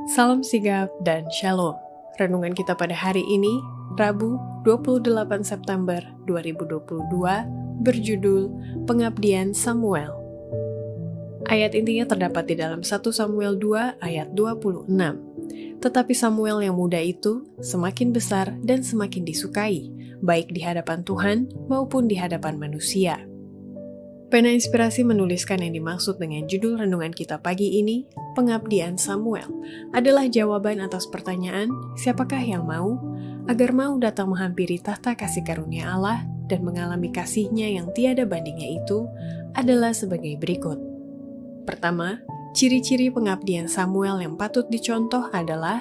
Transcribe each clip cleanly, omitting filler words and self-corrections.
Salam sigap dan shalom. Renungan kita pada hari ini, Rabu 28 September 2022, berjudul Pengabdian Samuel. Ayat intinya terdapat di dalam 1 Samuel 2 ayat 26. Tetapi Samuel yang muda itu semakin besar dan semakin disukai, baik di hadapan Tuhan maupun di hadapan manusia. Pena Inspirasi menuliskan yang dimaksud dengan judul renungan kita pagi ini, Pengabdian Samuel, adalah jawaban atas pertanyaan, siapakah yang mau, agar mau datang menghampiri tahta kasih karunia Allah dan mengalami kasih-Nya yang tiada bandingnya itu, adalah sebagai berikut. Pertama, ciri-ciri pengabdian Samuel yang patut dicontoh adalah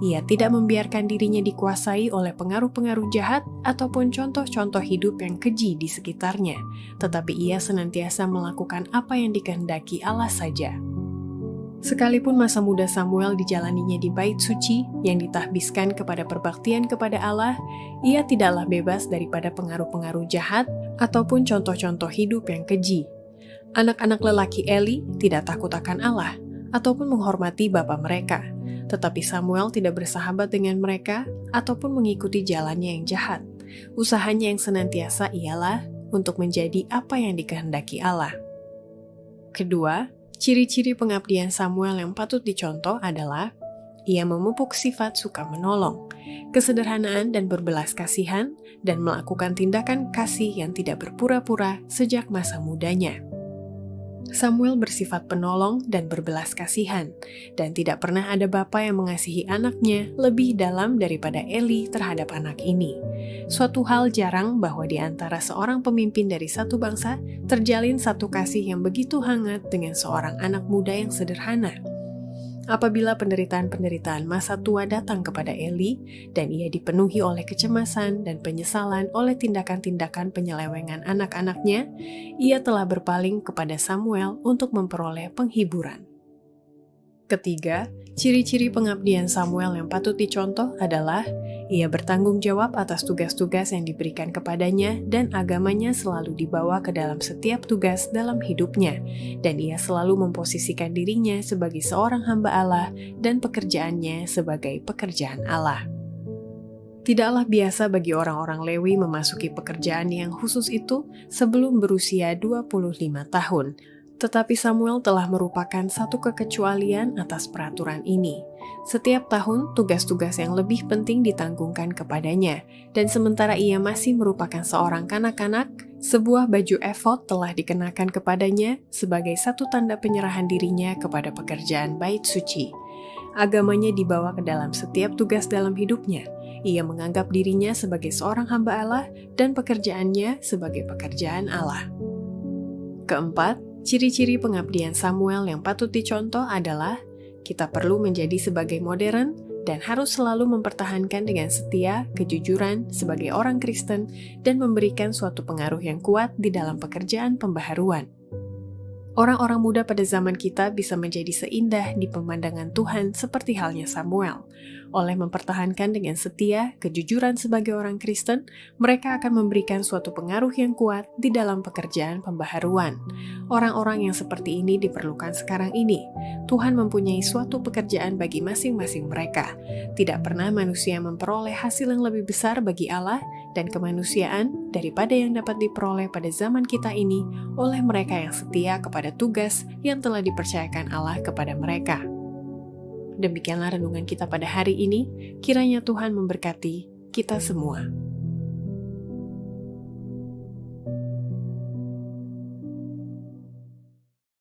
ia tidak membiarkan dirinya dikuasai oleh pengaruh-pengaruh jahat ataupun contoh-contoh hidup yang keji di sekitarnya, tetapi ia senantiasa melakukan apa yang dikehendaki Allah saja. Sekalipun masa muda Samuel dijalaninya di bait suci yang ditahbiskan kepada perbaktian kepada Allah, ia tidaklah bebas daripada pengaruh-pengaruh jahat ataupun contoh-contoh hidup yang keji. Anak-anak lelaki Eli tidak takut akan Allah ataupun menghormati bapa mereka, tetapi Samuel tidak bersahabat dengan mereka ataupun mengikuti jalannya yang jahat. Usahanya yang senantiasa ialah untuk menjadi apa yang dikehendaki Allah. Kedua, ciri-ciri pengabdian Samuel yang patut dicontoh adalah ia memupuk sifat suka menolong, kesederhanaan dan berbelas kasihan, dan melakukan tindakan kasih yang tidak berpura-pura sejak masa mudanya. Samuel bersifat penolong dan berbelas kasihan, dan tidak pernah ada bapa yang mengasihi anaknya lebih dalam daripada Eli terhadap anak ini. Suatu hal jarang bahwa di antara seorang pemimpin dari satu bangsa terjalin satu kasih yang begitu hangat dengan seorang anak muda yang sederhana. Apabila penderitaan-penderitaan masa tua datang kepada Eli, dan ia dipenuhi oleh kecemasan dan penyesalan oleh tindakan-tindakan penyelewengan anak-anaknya, ia telah berpaling kepada Samuel untuk memperoleh penghiburan. Ketiga, ciri-ciri pengabdian Samuel yang patut dicontoh adalah ia bertanggung jawab atas tugas-tugas yang diberikan kepadanya dan agamanya selalu dibawa ke dalam setiap tugas dalam hidupnya, dan ia selalu memposisikan dirinya sebagai seorang hamba Allah dan pekerjaannya sebagai pekerjaan Allah. Tidaklah biasa bagi orang-orang Lewi memasuki pekerjaan yang khusus itu sebelum berusia 25 tahun, tetapi Samuel telah merupakan satu kekecualian atas peraturan ini. Setiap tahun, tugas-tugas yang lebih penting ditanggungkan kepadanya, dan sementara ia masih merupakan seorang kanak-kanak, sebuah baju efod telah dikenakan kepadanya sebagai satu tanda penyerahan dirinya kepada pekerjaan bait suci. Agamanya dibawa ke dalam setiap tugas dalam hidupnya. Ia menganggap dirinya sebagai seorang hamba Allah dan pekerjaannya sebagai pekerjaan Allah. Keempat, ciri-ciri pengabdian Samuel yang patut dicontoh adalah kita perlu menjadi sebagai modern dan harus selalu mempertahankan dengan setia kejujuran sebagai orang Kristen dan memberikan suatu pengaruh yang kuat di dalam pekerjaan pembaharuan. Orang-orang muda pada zaman kita bisa menjadi seindah di pemandangan Tuhan seperti halnya Samuel. Oleh mempertahankan dengan setia kejujuran sebagai orang Kristen, mereka akan memberikan suatu pengaruh yang kuat di dalam pekerjaan pembaharuan. Orang-orang yang seperti ini diperlukan sekarang ini. Tuhan mempunyai suatu pekerjaan bagi masing-masing mereka. Tidak pernah manusia memperoleh hasil yang lebih besar bagi Allah dan kemanusiaan daripada yang dapat diperoleh pada zaman kita ini oleh mereka yang setia kepada tugas yang telah dipercayakan Allah kepada mereka. Demikianlah renungan kita pada hari ini, kiranya Tuhan memberkati kita semua.